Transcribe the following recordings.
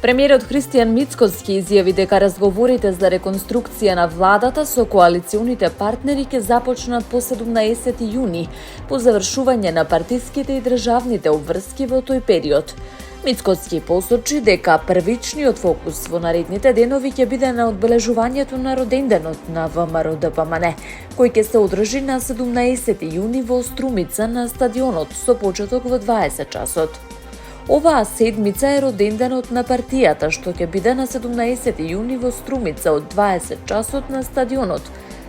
Премиерот Христијан Мицкоски изјави дека разговорите за реконструкција на владата со коалиционите партнери ќе започнат по 17 јуни, по завршување на партиските и државните обврски во тој период. Мицкоски посочи дека првичниот фокус во наредните денови ќе биде на одбележувањето на роденденот на ВМРО-ДПМН, кој ќе се одржи на 17 јуни во Струмица на стадионот со почеток во 20 часот. Оваа седмица е роденденот на партијата, што ќе биде на 17 јуни во Струмица од 20 часот на стадионот.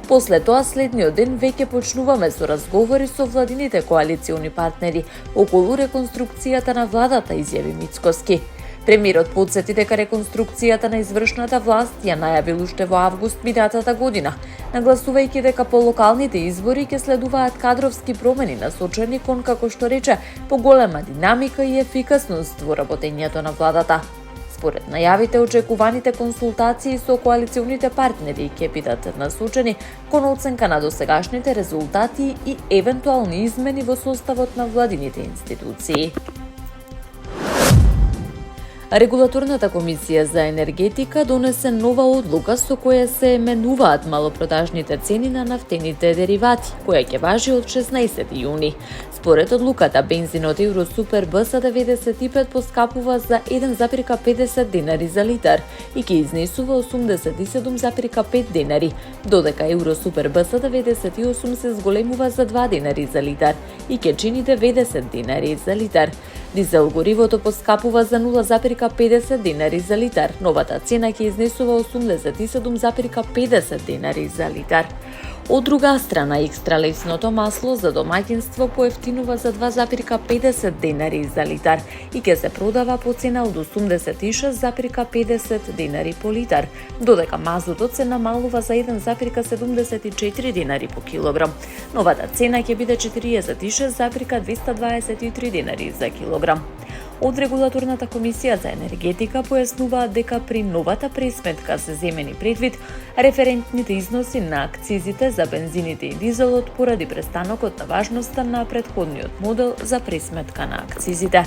После тоа, следниот ден веќе почнуваме со разговори со владините коалициони партнери околу реконструкцијата на владата, изјави Мицкоски. Премиерот потсети дека реконструкцијата на извршната власт ја најавил уште во август минатата година, нагласувајќи дека по локалните избори ќе следуваат кадровски промени насочени кон, како што рече, поголема динамика и ефикасност во работењето на владата. Според најавите, очекуваните консултации со коалиционите партнери ќе бидат насочени кон оценка на досегашните резултати и евентуални измени во составот на владините институции. Регулаторната комисија за енергетика донесе нова одлука со која се менуваат малопродажните цени на нафтените деривати, која ќе важи од 16 јуни. Според одлуката, бензинот Евросупер БС 95 поскапува за 1,50 денари за литар и ќе изнесува 87,5 денари, додека Евросупер БС 98 се зголемува за 2 денари за литар и ќе чини 90 денари за литар. Дизел горивото поскапува за 0,50 денари за литар. Новата цена ќе изнесува 87,50 денари за литар. Од друга страна, екстралесното масло за домаќинство поевтинува за 2,50 денари за литар и ќе се продава по цена од 86,50 денари по литар, додека мазутот се намалува за 1,74 денари по килограм. Новата цена ќе биде 46,223 денари за килограм. Од Регулаторната комисија за енергетика појаснуваат дека при новата пресметка се земени предвид референтните износи на акцизите за бензините и дизелот поради престанокот на важноста на претходниот модел за пресметка на акцизите.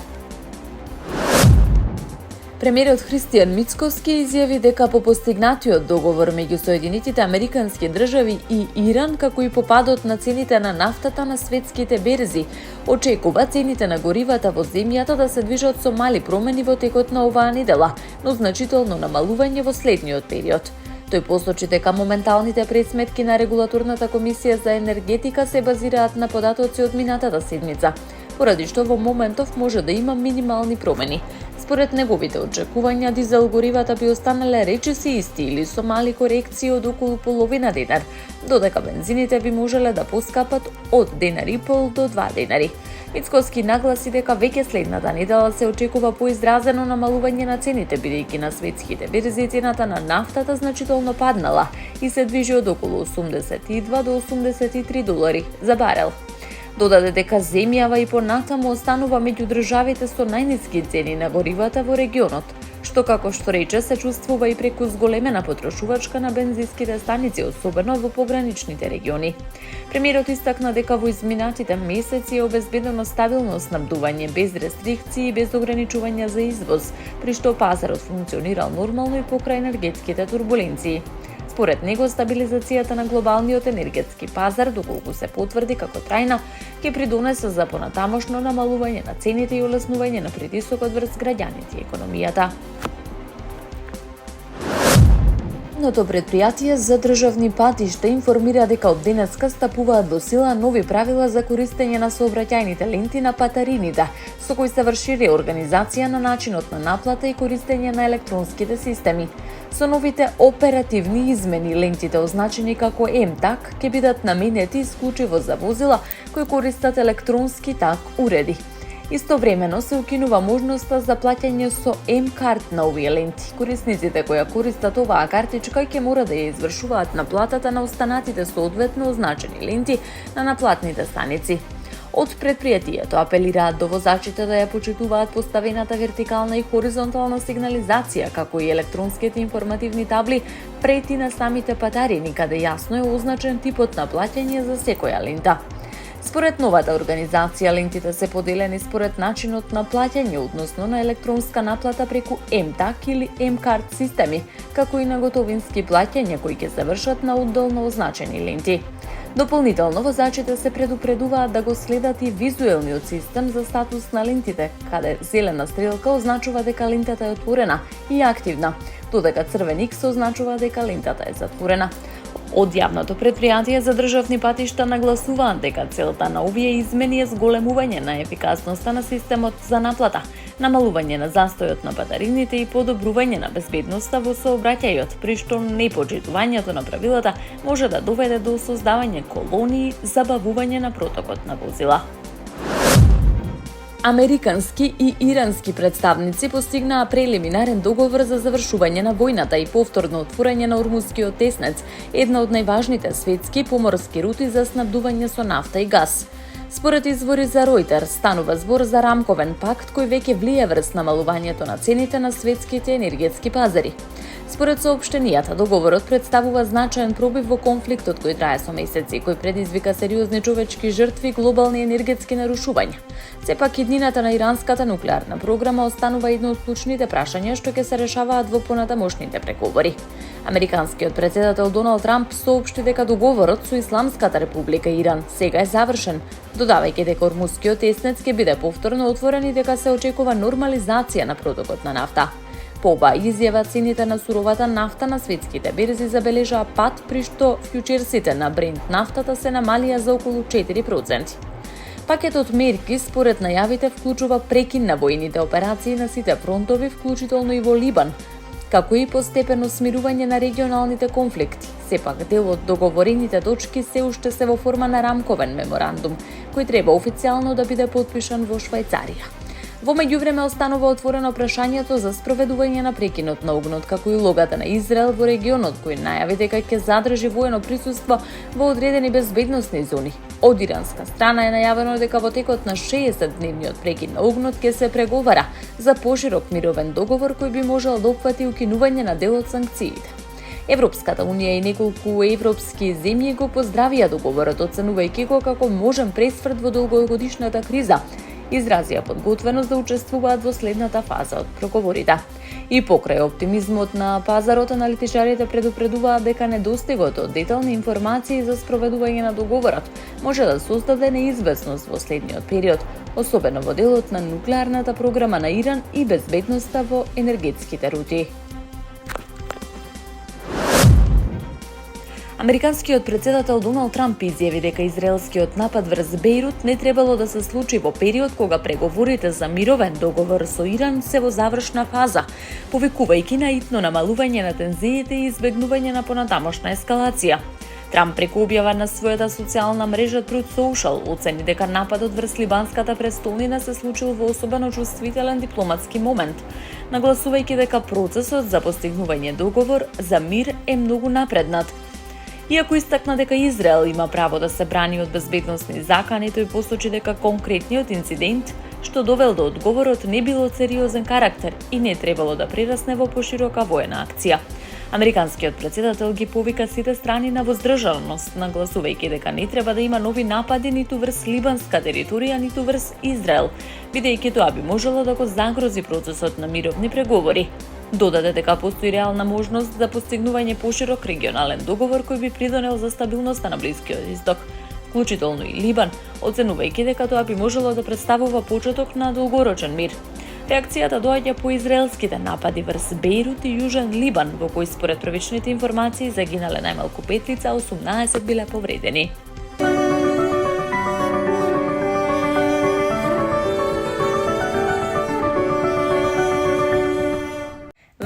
Премиерот Христијан Мицкоски изјави дека по постигнатиот договор меѓу Соединетите Американски држави и Иран, како и по падот на цените на нафтата на светските берзи, очекува цените на горивата во земјата да се движат со мали промени во текот на оваа недела, но значително намалување во следниот период. Тој посочи дека моменталните пресметки на Регулаторната комисија за енергетика се базираат на податоци од минатата седмица, поради што во моментов може да има минимални промени. Според неговите очекувања, дизел горивата би останале речиси исти или со мали корекции од околу половина денар, додека бензините би можеле да поскапат од денар и пол до 2 денари. Мицкоски нагласи дека веќе следната недела се очекува поизразено намалување на цените, бидејќи на светските берзи цената на нафтата значително паднала и се движи од околу 82 до 83 долари за барел. Додаде дека земјава и понатаму останува меѓу државите со најниски цени на горивата во регионот, што како што рече се чувствува и преку зголемена потрошувачка на бензинските станици, особено во пограничните региони. Премиерот истакна дека во изминатите месеци е обезбедено стабилно снабдување без рестрикции и без ограничувања за извоз, при што пазарот функционирал нормално и покрај енергетските турбуленции. Според него, стабилизацијата на глобалниот енергетски пазар, доколку се потврди како трајна, ќе придонесе за понатамошно намалување на цените и олеснување на притисокот врз граѓаните и економијата. Едното предпријатие за државни патишта информира дека од денеска стапуваат во сила нови правила за користење на сообраќајните ленти на патарините, со кои се врши реорганизација на начинот на наплата и користење на електронските системи. Со новите оперативни измени, лентите означени како МТАК ќе бидат наменети исклучиво за возила кои користат електронски так уреди. Истовремено се укинува можноста за плаќање со М-карт на овие ленти. Корисниците кои користат оваа картичка ќе мора да ја извршуваат наплатата на останатите соодветно означени ленти на наплатните станици. Од предпријатието апелираат до возачите да ја почитуваат поставената вертикална и хоризонтална сигнализација, како и електронските информативни табли прети на самите патарини, каде јасно е означен типот на плаќање за секоја лента. Според новата организација, лентите се поделени според начинот на плаќање, односно на електронска наплата преку МТАК или МКарт системи, како и на готовински плаќања кои ќе се вршат на одделно означени ленти. Дополнително, возачите се предупредуваат да го следат и визуелниот систем за статус на лентите, каде зелена стрелка означува дека лентата е отворена и активна, додека црвен икс означува дека лентата е затворена. Од јавното предпријатие за државни патишта нагласуваат дека целта на овие измени е зголемување на ефикасноста на системот за наплата, намалување на застојот на патарините и подобрување на безбедноста во сообраќајот, при што непочитувањето на правилата може да доведе до создавање колонии за бавување на протокот на возила. Американски и ирански представници постигнаа прелиминарен договор за завршување на војната и повторно отворање на Ормузскиот теснец, една од најважните светски поморски рути за снабдување со нафта и газ. Според извори за Ројтер, станува збор за рамковен пакт кој веќе влие врз намалувањето на цените на светските енергетски пазари. Според соопштенијата, договорот представува значаен пробив во конфликтот кој трае со месеци, кој предизвика сериозни човечки жртви и глобални енергетски нарушувања. Сепак, иднината на иранската нуклеарна програма останува едно од клучните прашања што ќе се решаваат во понатамошните преговори. Американскиот председател Доналд Трамп соопшти дека договорот со Исламската република Иран сега е завршен, додавајќи дека Ормузскиот теснец ќе биде повторно отворен и дека се очекува нормализација на протокот на нафта. По оваа изјава, цените на суровата нафта на светските берзи забележаа пад, при што фјучерсите на Брент нафтата се намалија за околу 4%. Пакетот мерки, според најавите, вклучува прекин на војните операции на сите фронтови, вклучително и во Либан, како и постепено смирување на регионалните конфликти. Сепак, дел од договорените точки се уште се во форма на рамковен меморандум, кој треба официјално да биде потпишан во Швајцарија. Во меѓувреме останува отворено прашањето за спроведување на прекинот на огнот, како и улогата на Израел во регионот, кој најави дека ќе задржи воено присуство во одредени безбедносни зони. Од иранска страна е најавено дека во текот на 60-дневниот прекин на огнот ќе се преговара за поширок мировен договор кој би можел да опфати укинување на дел од санкциите. Европската унија и неколку европски земји го поздравија договорот, оценувајќи го како можен пресврт во долгогодишната криза. Изразија подготвеност да учествуваат во следната фаза од преговорите. И покрај оптимизмот на пазарот, аналитичарите предупредуваат дека недостигот од детални информации за спроведување на договорот може да создаде неизвестност во следниот период, особено во делот на нуклеарната програма на Иран и безбедноста во енергетските рути. Американскиот председател Доналд Трамп изјави дека израелскиот напад врз Бејрут не требало да се случи во период кога преговорите за мировен договор со Иран се во завршна фаза, повикувајќи на итно намалување на тензиите и избегнување на понатамошна ескалација. Трамп преку објава на својата социјална мрежа Truth Social оцени дека нападот врз либанската престолнина се случил во особено чувствителен дипломатски момент, нагласувајќи дека процесот за постигнување договор за мир е многу напреднат. Иако истакна дека Израел има право да се брани од безбедносни закани, тој посочи дека конкретниот инцидент што довел до одговорот не било од сериозен карактер и не требало да прерасне во поширока воена акција. Американскиот председател ги повика сите страни на воздржаност, нагласувајќи дека не треба да има нови напади ниту врз либанска територија, ниту врз Израел, бидејќи тоа би можело да го загрози процесот на мировни преговори. Додаде дека постои реална можност за постигнување поширок регионален договор кој би придонел за стабилноста на Блискиот Исток, вклучително и Либан, оценувајќи дека тоа би можело да представува почеток на долгорочен мир. Реакцијата доаѓа по израелските напади врз Бејрут и Јужен Либан, во кој според првичните информации загинале најмалку 5 лица, 18 биле повредени.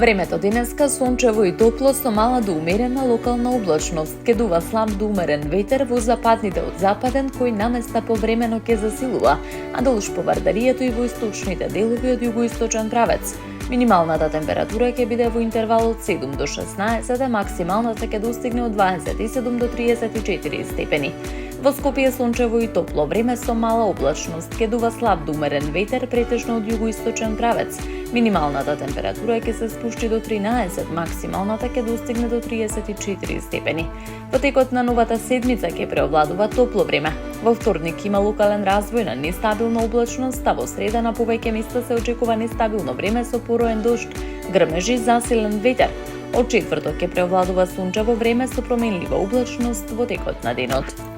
Времето денеска сончево и топло со мала до умерена локална облачност. Ке дува слаб до умерен ветер во западните од западен, кој наместа повремено ќе засилува, а долж по Вардарието и во источните делови од југоисточен правец. Минималната температура ќе биде во интервал од 7 до 16, а максималната ќе достигне од 27 до 34 степени. Во Скопје сончево и топло време со мала облачност, ќе дува слаб до умерен ветер претежно од југоисточен правец. Минималната температура ќе се спушти до 13, максималната ќе достигне до 34 степени. Во текот на новата седмица ќе преовладува топло време. Во вторник има локален развој на нестабилна облачност, а во среда на повеќе места се очекува нестабилно време со пороен дожд, грмежи, засилен ветер. Од четврток ќе преовладува сончево време со променлива облачност во текот на денот.